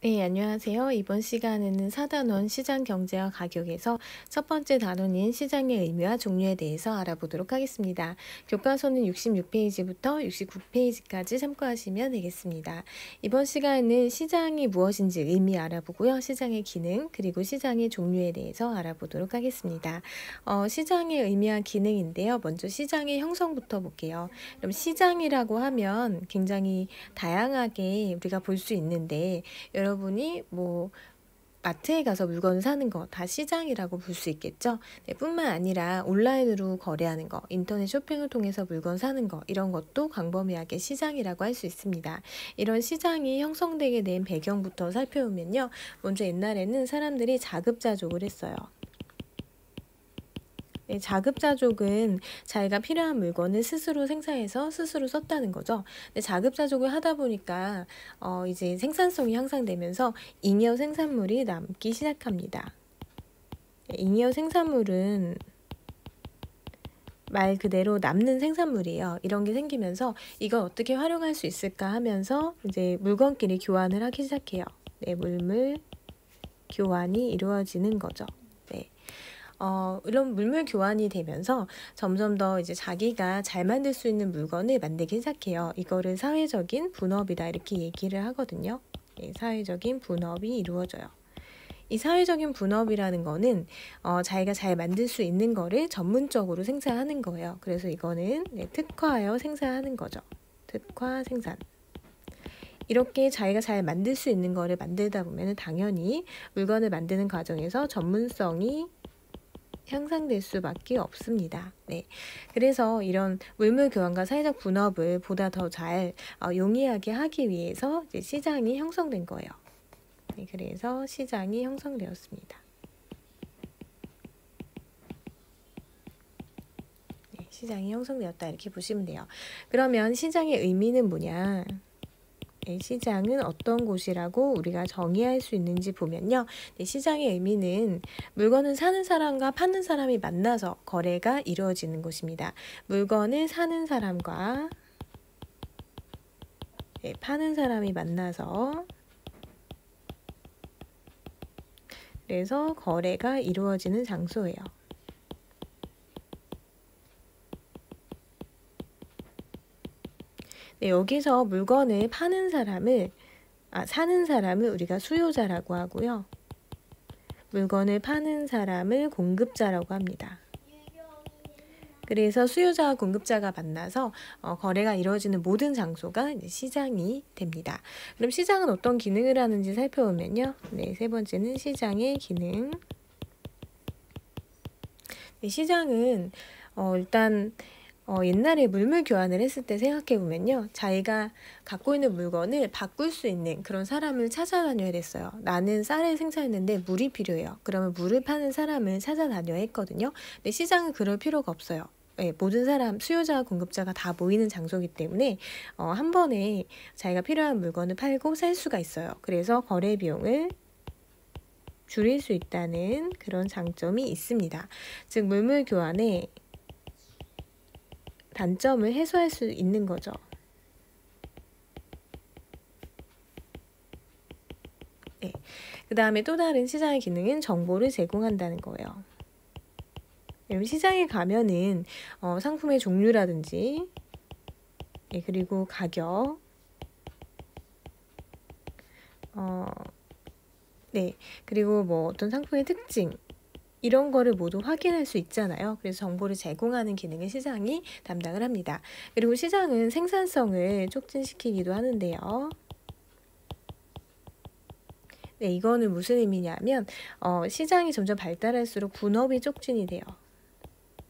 네, 안녕하세요. 이번 시간에는 4단원 시장 경제와 가격에서 첫 번째 단원인 시장의 의미와 종류에 대해서 알아보도록 하겠습니다. 교과서는 66페이지부터 69페이지까지 참고하시면 되겠습니다. 이번 시간에는 시장이 무엇인지 의미 알아보고요. 시장의 기능, 그리고 시장의 종류에 대해서 알아보도록 하겠습니다. 시장의 의미와 기능인데요. 먼저 시장의 형성부터 볼게요. 그럼 시장이라고 하면 굉장히 다양하게 우리가 볼 수 있는데 여러분이 마트에 가서 물건을 사는 거 다 시장이라고 볼 수 있겠죠? 네, 뿐만 아니라 온라인으로 거래하는 거, 인터넷 쇼핑을 통해서 물건 사는 거 이런 것도 광범위하게 시장이라고 할 수 있습니다. 이런 시장이 형성되게 된 배경부터 살펴보면요. 먼저 옛날에는 사람들이 자급자족을 했어요. 네, 자급자족은 자기가 필요한 물건을 스스로 생산해서 스스로 썼다는 거죠. 근데 자급자족을 하다 보니까 이제 생산성이 향상되면서 잉여 생산물이 남기 시작합니다. 네, 잉여 생산물은 말 그대로 남는 생산물이에요. 이런 게 생기면서 이걸 어떻게 활용할 수 있을까 하면서 이제 물건끼리 교환을 하기 시작해요. 네, 물물 교환이 이루어지는 거죠. 네. 이런 물물 교환이 되면서 점점 더 이제 자기가 잘 만들 수 있는 물건을 만들기 시작해요. 이거를 사회적인 분업이다 이렇게 얘기를 하거든요. 네, 사회적인 분업이 이루어져요. 이 사회적인 분업이라는 거는 자기가 잘 만들 수 있는 거를 전문적으로 생산하는 거예요. 그래서 이거는 특화하여 생산하는 거죠. 특화 생산. 이렇게 자기가 잘 만들 수 있는 거를 만들다 보면 당연히 물건을 만드는 과정에서 전문성이 향상될 수밖에 없습니다. 네. 그래서 이런 물물 교환과 사회적 분업을 보다 더 잘 용이하게 하기 위해서 이제 시장이 형성된 거예요. 네, 그래서 시장이 형성되었습니다. 네, 시장이 형성되었다 이렇게 보시면 돼요. 그러면 시장의 의미는 뭐냐? 네, 시장은 어떤 곳이라고 우리가 정의할 수 있는지 보면요. 네, 시장의 의미는 물건을 사는 사람과 파는 사람이 만나서 거래가 이루어지는 곳입니다. 물건을 사는 사람과 파는 사람이 만나서 그래서 거래가 이루어지는 장소예요. 네, 여기서 물건을 사는 사람을 우리가 수요자라고 하고요. 물건을 파는 사람을 공급자라고 합니다. 그래서 수요자와 공급자가 만나서 거래가 이루어지는 모든 장소가 이제 시장이 됩니다. 그럼 시장은 어떤 기능을 하는지 살펴보면요. 네, 세 번째는 시장의 기능. 네, 시장은 일단 옛날에 물물 교환을 했을 때 생각해보면요. 자기가 갖고 있는 물건을 바꿀 수 있는 그런 사람을 찾아다녀야 됐어요. 나는 쌀을 생산했는데 물이 필요해요. 그러면 물을 파는 사람을 찾아다녀야 했거든요. 근데 시장은 그럴 필요가 없어요. 네, 모든 사람, 수요자와 공급자가 다 모이는 장소이기 때문에 한 번에 자기가 필요한 물건을 팔고 살 수가 있어요. 그래서 거래 비용을 줄일 수 있다는 그런 장점이 있습니다. 즉 물물 교환의 단점을 해소할 수 있는 거죠. 네. 그 다음에 또 다른 시장의 기능은 정보를 제공한다는 거예요. 시장에 가면은 상품의 종류라든지 그리고 가격 그리고 어떤 상품의 특징 이런 거를 모두 확인할 수 있잖아요. 그래서 정보를 제공하는 기능을 시장이 담당을 합니다. 그리고 시장은 생산성을 촉진시키기도 하는데요. 네, 이거는 무슨 의미냐면 시장이 점점 발달할수록 분업이 촉진이 돼요.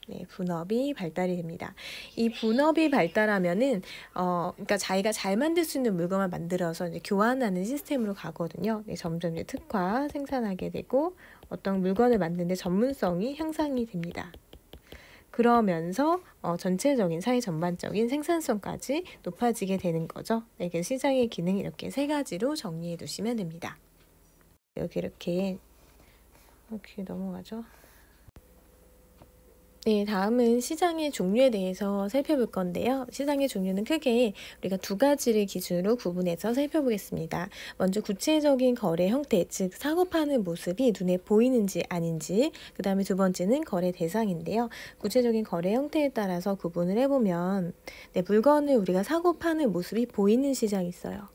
네, 분업이 발달이 됩니다. 이 분업이 발달하면은 그러니까 자기가 잘 만들 수 있는 물건을 만들어서 이제 교환하는 시스템으로 가거든요. 네, 점점 이제 특화 생산하게 되고 어떤 물건을 만드는데 전문성이 향상이 됩니다. 그러면서 전체적인 사회 전반적인 생산성까지 높아지게 되는 거죠. 네, 그 시장의 기능 이렇게 세 가지로 정리해 두시면 됩니다. 여기 이렇게 넘어가죠. 네, 다음은 시장의 종류에 대해서 살펴볼 건데요. 시장의 종류는 크게 우리가 두 가지를 기준으로 구분해서 살펴보겠습니다. 먼저 구체적인 거래 형태, 즉 사고 파는 모습이 눈에 보이는지 아닌지, 그 다음에 두 번째는 거래 대상인데요. 구체적인 거래 형태에 따라서 구분을 해보면 네, 물건을 우리가 사고 파는 모습이 보이는 시장이 있어요.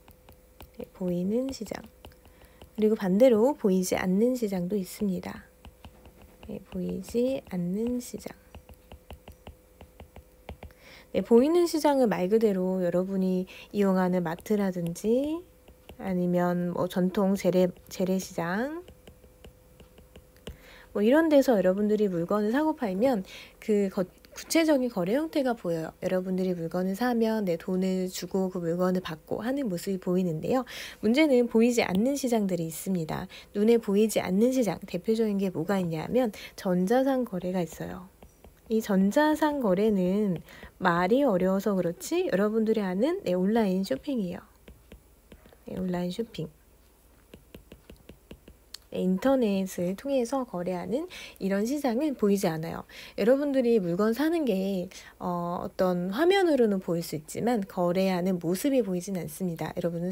네, 보이는 시장. 그리고 반대로 보이지 않는 시장도 있습니다. 네, 보이지 않는 시장. 네, 보이는 시장은 말 그대로 여러분이 이용하는 마트라든지 아니면 뭐 전통 재래시장 뭐 이런 데서 여러분들이 물건을 사고 팔면 구체적인 거래 형태가 보여요. 여러분들이 물건을 사면 내 돈을 주고 그 물건을 받고 하는 모습이 보이는데요. 문제는 보이지 않는 시장들이 있습니다. 눈에 보이지 않는 시장, 대표적인 게 뭐가 있냐면 전자상 거래가 있어요. 이 전자상 거래는 말이 어려워서 그렇지 여러분들이 아는 온라인 쇼핑이에요. 온라인 쇼핑. 인터넷을 통해서 거래하는 이런 시장은 보이지 않아요. 여러분들이 물건 사는 게 어떤 화면으로는 보일 수 있지만 거래하는 모습이 보이진 않습니다. 여러분은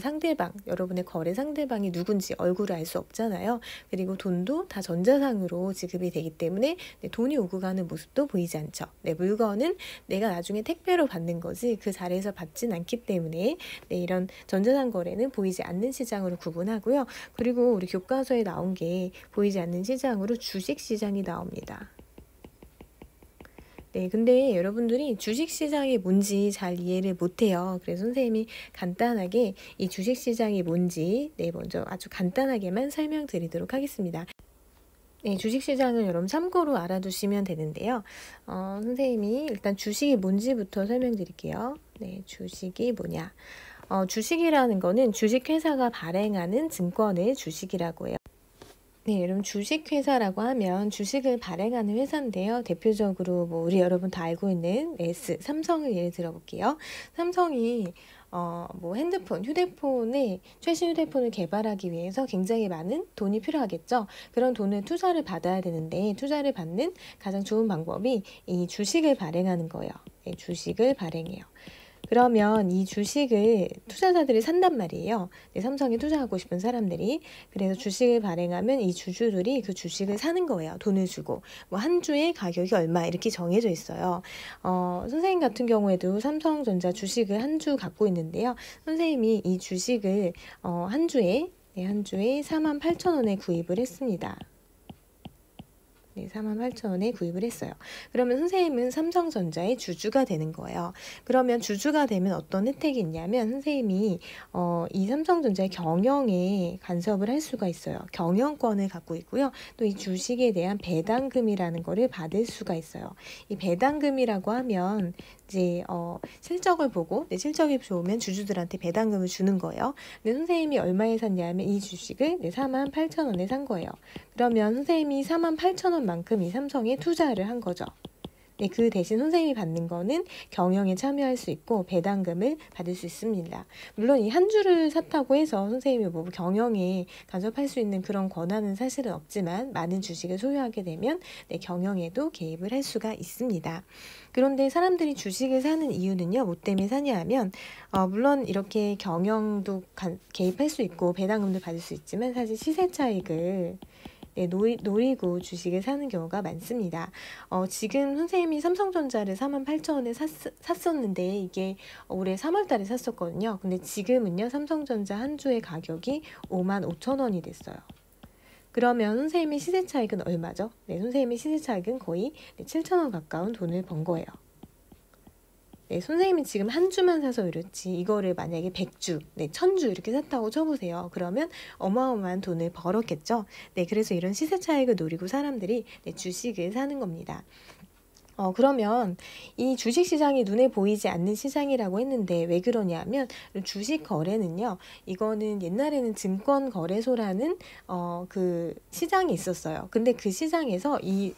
여러분의 거래 상대방이 누군지 얼굴을 알 수 없잖아요. 그리고 돈도 다 전자상으로 지급이 되기 때문에 돈이 오고 가는 모습도 보이지 않죠. 물건은 내가 나중에 택배로 받는 거지 그 자리에서 받진 않기 때문에 이런 전자상 거래는 보이지 않는 시장으로 구분하고요. 그리고 우리 교과서에 나온 게 보이지 않는 시장으로 주식시장이 나옵니다. 네, 근데 여러분들이 주식시장이 뭔지 잘 이해를 못해요. 그래서 선생님이 간단하게 이 주식시장이 뭔지 먼저 아주 간단하게만 설명드리도록 하겠습니다. 네, 주식시장을 여러분 참고로 알아두시면 되는데요. 선생님이 일단 주식이 뭔지부터 설명드릴게요. 네, 주식이 뭐냐. 주식이라는 거는 주식회사가 발행하는 증권을 주식이라고 해요. 네, 여러분 주식회사라고 하면 주식을 발행하는 회사인데요. 대표적으로 뭐 우리 여러분 다 알고 있는 삼성을 예를 들어볼게요. 삼성이 뭐 최신 휴대폰을 개발하기 위해서 굉장히 많은 돈이 필요하겠죠. 그런 돈을 투자를 받아야 되는데 투자를 받는 가장 좋은 방법이 이 주식을 발행하는 거예요. 네, 주식을 발행해요. 그러면 이 주식을 투자자들이 산단 말이에요. 삼성에 투자하고 싶은 사람들이. 그래서 주식을 발행하면 이 주주들이 그 주식을 사는 거예요. 돈을 주고. 뭐 한 주에 가격이 얼마 이렇게 정해져 있어요. 선생님 같은 경우에도 삼성전자 주식을 한 주 갖고 있는데요. 선생님이 이 주식을 한 주에 48,000원에 구입을 했습니다. 48,000원에 구입을 했어요. 그러면 선생님은 삼성전자의 주주가 되는 거예요. 그러면 주주가 되면 어떤 혜택이 있냐면 선생님이 이 삼성전자의 경영에 간섭을 할 수가 있어요. 경영권을 갖고 있고요. 또 이 주식에 대한 배당금이라는 거를 받을 수가 있어요. 이 배당금이라고 하면 이제 실적을 보고 실적이 좋으면 주주들한테 배당금을 주는 거예요. 근데 선생님이 얼마에 샀냐면 이 주식을 48,000원에 산 거예요. 그러면 선생님이 48,000원만큼 이 삼성에 투자를 한 거죠. 그 대신 선생님이 받는 거는 경영에 참여할 수 있고 배당금을 받을 수 있습니다. 물론 이 한 주를 샀다고 해서 선생님이 뭐 경영에 간섭할 수 있는 그런 권한은 사실은 없지만 많은 주식을 소유하게 되면 경영에도 개입을 할 수가 있습니다. 그런데 사람들이 주식을 사는 이유는요, 뭐 때문에 사냐 하면 물론 이렇게 경영도 개입할 수 있고 배당금도 받을 수 있지만 사실 시세 차익을 노리고 주식을 사는 경우가 많습니다. 지금 선생님이 삼성전자를 48,000원에 샀었는데 이게 올해 3월달에 샀었거든요. 근데 지금은요 삼성전자 한 주의 가격이 55,000원이 됐어요. 그러면 선생님의 시세 차익은 얼마죠? 선생님의 시세 차익은 거의 7,000원 가까운 돈을 번 거예요. 선생님이 지금 한 주만 사서 그렇지 이거를 만약에 100주, 1000주 이렇게 샀다고 쳐보세요. 그러면 어마어마한 돈을 벌었겠죠. 그래서 이런 시세 차익을 노리고 사람들이 주식을 사는 겁니다. 그러면 이 주식시장이 눈에 보이지 않는 시장이라고 했는데 왜 그러냐면 주식 거래는요. 이거는 옛날에는 증권거래소라는 그 시장이 있었어요. 근데 그 시장에서 이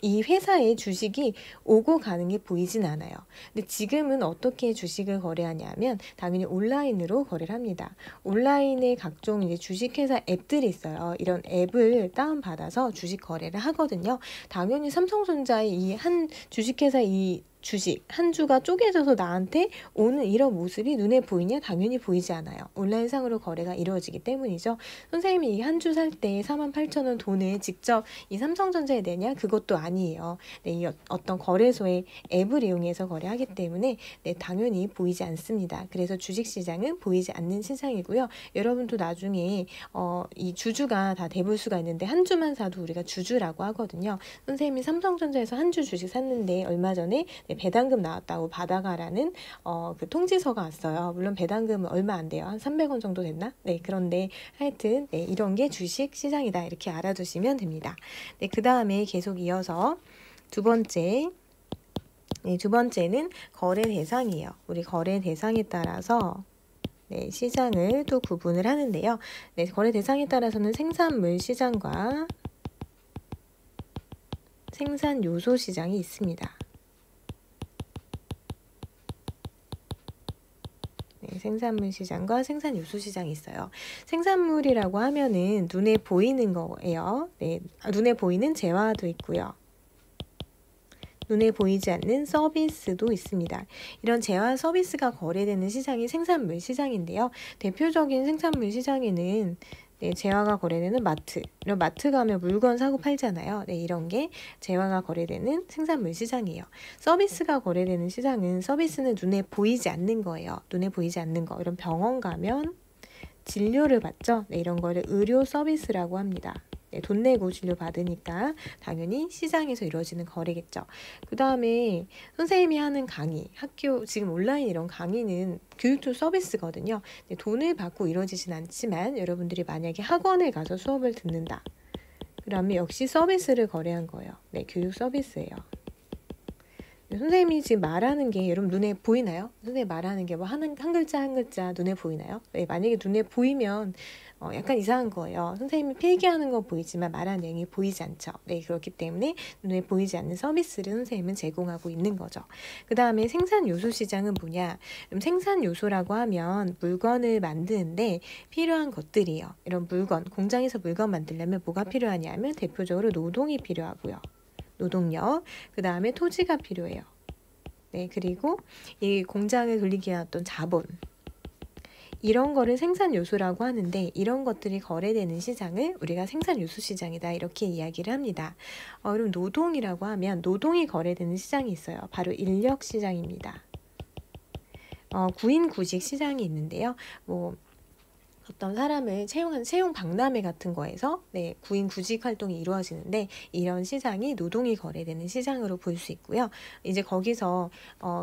이 회사의 주식이 오고 가는 게 보이진 않아요. 근데 지금은 어떻게 주식을 거래하냐면 당연히 온라인으로 거래를 합니다. 온라인에 각종 이제 주식회사 앱들이 있어요. 이런 앱을 다운받아서 주식 거래를 하거든요. 당연히 삼성전자의 이 한 주식회사 이 주식 한 주가 쪼개져서 나한테 오는 이런 모습이 눈에 보이냐? 당연히 보이지 않아요. 온라인상으로 거래가 이루어지기 때문이죠. 선생님이 이 한 주 살 때 48,000원 돈을 직접 이 삼성전자에 내냐? 그것도 아니에요. 네, 이 어떤 거래소의 앱을 이용해서 거래하기 때문에 네, 당연히 보이지 않습니다. 그래서 주식시장은 보이지 않는 시장이고요. 여러분도 나중에 이 주주가 다 돼볼 수가 있는데 한 주만 사도 우리가 주주라고 하거든요. 선생님이 삼성전자에서 한 주 주식 샀는데 얼마 전에 네, 배당금 나왔다고 받아가라는 그 통지서가 왔어요. 물론 배당금은 얼마 안 돼요. 한 300원 정도 됐나? 네, 그런데 하여튼 네, 이런 게 주식 시장이다. 이렇게 알아두시면 됩니다. 네, 그 다음에 계속 이어서 두 번째는 거래 대상이에요. 우리 거래 대상에 따라서 네, 시장을 또 구분을 하는데요. 네, 거래 대상에 따라서는 생산물 시장과 생산 요소 시장이 있습니다. 생산물 시장과 생산 요소 시장이 있어요. 생산물이라고 하면은 눈에 보이는 거예요. 네, 눈에 보이는 재화도 있고요. 눈에 보이지 않는 서비스도 있습니다. 이런 재화 서비스가 거래되는 시장이 생산물 시장인데요. 대표적인 생산물 시장에는 네, 재화가 거래되는 마트. 이런 마트 가면 물건 사고 팔잖아요. 네, 이런 게 재화가 거래되는 생산물 시장이에요. 서비스가 거래되는 시장은 서비스는 눈에 보이지 않는 거예요. 눈에 보이지 않는 거. 이런 병원 가면 진료를 받죠. 네, 이런 거를 의료 서비스라고 합니다. 네, 돈 내고 진료 받으니까 당연히 시장에서 이루어지는 거래겠죠. 그 다음에 선생님이 하는 강의, 학교 지금 온라인 이런 강의는 교육 서비스거든요. 네, 돈을 받고 이루어지진 않지만 여러분들이 만약에 학원에 가서 수업을 듣는다. 그러면 역시 서비스를 거래한 거예요. 네, 교육 서비스예요. 선생님이 지금 말하는 게 여러분 눈에 보이나요? 선생님 말하는 게 뭐 한 글자 한 글자 눈에 보이나요? 네, 만약에 눈에 보이면 약간 이상한 거예요. 선생님이 필기하는 건 보이지만 말하는 내용이 보이지 않죠. 네, 그렇기 때문에 눈에 보이지 않는 서비스를 선생님은 제공하고 있는 거죠. 그 다음에 생산 요소 시장은 뭐냐? 그럼 생산 요소라고 하면 물건을 만드는데 필요한 것들이에요. 이런 물건, 공장에서 물건 만들려면 뭐가 필요하냐면 대표적으로 노동이 필요하고요. 노동력, 그 다음에 토지가 필요해요. 네, 그리고 이 공장을 돌리기 위한 어떤 자본, 이런 거를 생산 요소라고 하는데 이런 것들이 거래되는 시장을 우리가 생산 요소 시장이다 이렇게 이야기를 합니다. 그럼 노동이라고 하면 노동이 거래되는 시장이 있어요. 바로 인력 시장입니다. 구인 구직 시장이 있는데요. 뭐 어떤 사람을 채용 박람회 같은 거에서 네, 구인 구직 활동이 이루어지는데 이런 시장이 노동이 거래되는 시장으로 볼 수 있고요. 이제 거기서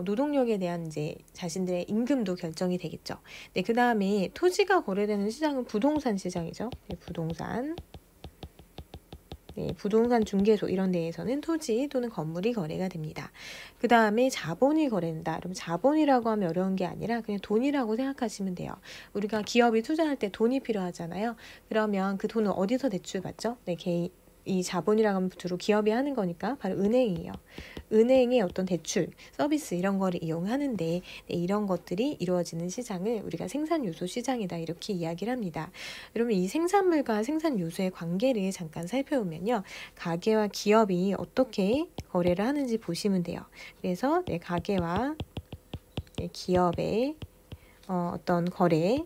노동력에 대한 이제 자신들의 임금도 결정이 되겠죠. 네, 그 다음에 토지가 거래되는 시장은 부동산 시장이죠. 네, 부동산. 네, 부동산 중개소 이런 데에서는 토지 또는 건물이 거래가 됩니다. 그 다음에 자본이 거래된다. 그럼 자본이라고 하면 어려운 게 아니라 그냥 돈이라고 생각하시면 돼요. 우리가 기업이 투자할 때 돈이 필요하잖아요. 그러면 그 돈은 어디서 대출받죠? 네, 이 자본이라고 하면 주로 기업이 하는 거니까 바로 은행이에요. 은행의 어떤 대출, 서비스 이런 거를 이용하는데 네, 이런 것들이 이루어지는 시장을 우리가 생산 요소 시장이다 이렇게 이야기를 합니다. 여러분 이 생산물과 생산 요소의 관계를 잠깐 살펴보면요. 가게와 기업이 어떻게 거래를 하는지 보시면 돼요. 그래서 네, 가게와 네, 기업의 어떤 거래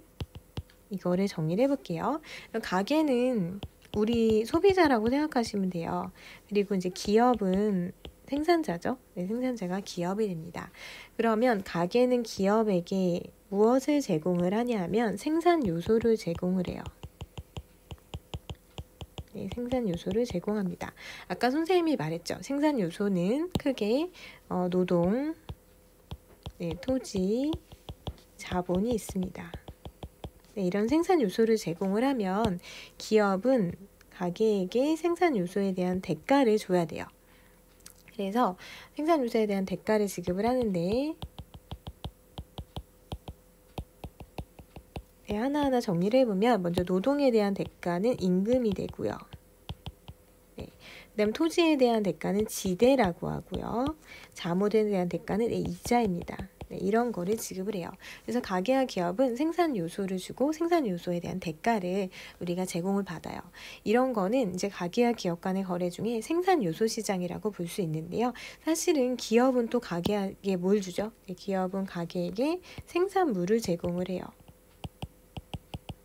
이거를 정리를 해볼게요. 가게는 우리 소비자라고 생각하시면 돼요. 그리고 이제 기업은 생산자죠. 네, 생산자가 기업이 됩니다. 그러면 가게는 기업에게 무엇을 제공을 하냐 하면 생산 요소를 제공을 해요. 네, 생산 요소를 제공합니다. 아까 선생님이 말했죠. 생산 요소는 크게 노동, 네, 토지, 자본이 있습니다. 네, 이런 생산 요소를 제공을 하면 기업은 가게에게 생산 요소에 대한 대가를 줘야 돼요. 그래서 생산 요소에 대한 대가를 지급을 하는데 네, 하나하나 정리를 해보면 먼저 노동에 대한 대가는 임금이 되고요. 네, 그다음 토지에 대한 대가는 지대라고 하고요. 자모에 대한 대가는 이자입니다. 네, 이런 거를 지급을 해요. 그래서 가게와 기업은 생산 요소를 주고 생산 요소에 대한 대가를 우리가 제공을 받아요. 이런 거는 이제 가게와 기업 간의 거래 중에 생산 요소 시장이라고 볼 수 있는데요. 사실은 기업은 또 가게에게 뭘 주죠? 네, 기업은 가게에게 생산물을 제공을 해요.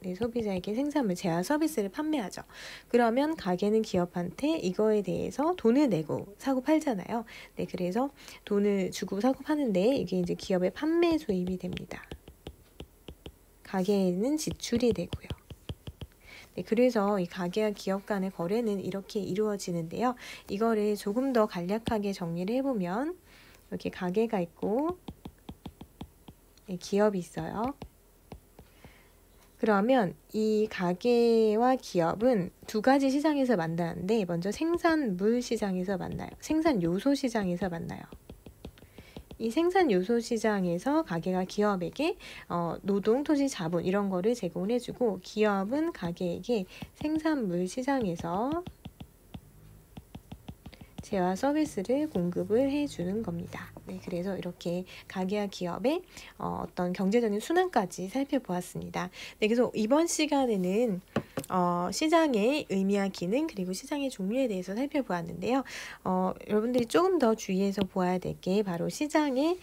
네, 소비자에게 생산물, 재화 서비스를 판매하죠. 그러면 가게는 기업한테 이거에 대해서 돈을 내고 사고 팔잖아요. 네, 그래서 돈을 주고 사고 파는데 이게 이제 기업의 판매 수입이 됩니다. 가게에는 지출이 되고요. 네, 그래서 이 가게와 기업 간의 거래는 이렇게 이루어지는데요. 이거를 조금 더 간략하게 정리를 해보면 이렇게 가게가 있고 네, 기업이 있어요. 그러면 이 가게와 기업은 두 가지 시장에서 만나는데 먼저 생산물 시장에서 만나요. 생산 요소 시장에서 만나요. 이 생산 요소 시장에서 가게가 기업에게 노동, 토지, 자본 이런 거를 제공을 해주고 기업은 가게에게 생산물 시장에서 재화 서비스를 공급을 해주는 겁니다. 네, 그래서 이렇게 가게와 기업의 어떤 경제적인 순환까지 살펴보았습니다. 네, 그래서 이번 시간에는 시장의 의미와 기능 그리고 시장의 종류에 대해서 살펴보았는데요. 여러분들이 조금 더 주의해서 보아야 될 게 바로 시장의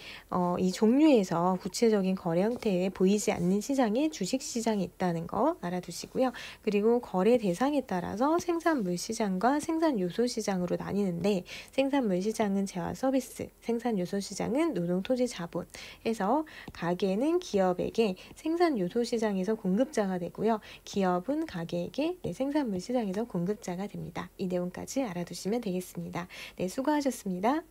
이 종류에서 구체적인 거래 형태에 보이지 않는 시장에 주식시장이 있다는 거 알아두시고요. 그리고 거래 대상에 따라서 생산물 시장과 생산 요소 시장으로 나뉘는데 생산물 시장은 재화 서비스, 생산 요소 시장은 노동, 토지, 자본 해서 가게는 기업에게 생산 요소 시장에서 공급자가 되고요. 기업은 가게에게 생산물 시장에서 공급자가 됩니다. 이 내용까지 알아두시면 되겠습니다. 네, 수고하셨습니다.